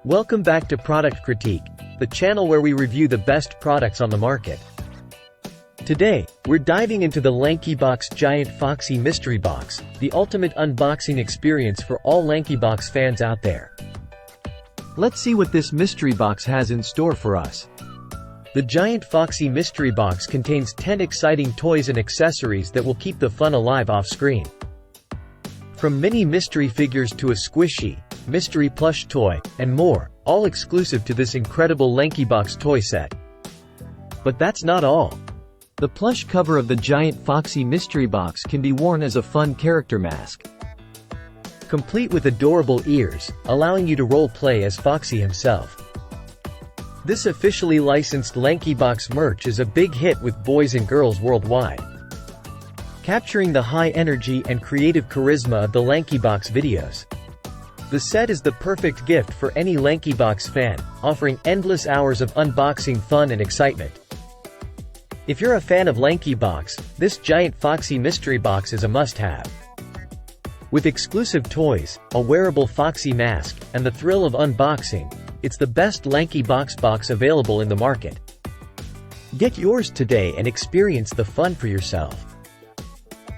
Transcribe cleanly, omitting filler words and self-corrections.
Welcome back to Product Critique, the channel where we review the best products on the market. Today, we're diving into the LankyBox Giant Foxy Mystery Box, the ultimate unboxing experience for all LankyBox fans out there. Let's see what this mystery box has in store for us. The Giant Foxy Mystery Box contains 10 exciting toys and accessories that will keep the fun alive off-screen. From mini mystery figures to a squishy, mystery plush toy, and more, all exclusive to this incredible LankyBox toy set. But that's not all. The plush cover of the Giant Foxy Mystery Box can be worn as a fun character mask, complete with adorable ears, allowing you to role-play as Foxy himself. This officially licensed LankyBox merch is a big hit with boys and girls worldwide, capturing the high energy and creative charisma of the LankyBox videos. The set is the perfect gift for any LankyBox fan, offering endless hours of unboxing fun and excitement. If you're a fan of LankyBox, this Giant Foxy Mystery Box is a must-have. With exclusive toys, a wearable Foxy mask, and the thrill of unboxing, it's the best LankyBox box available in the market. Get yours today and experience the fun for yourself.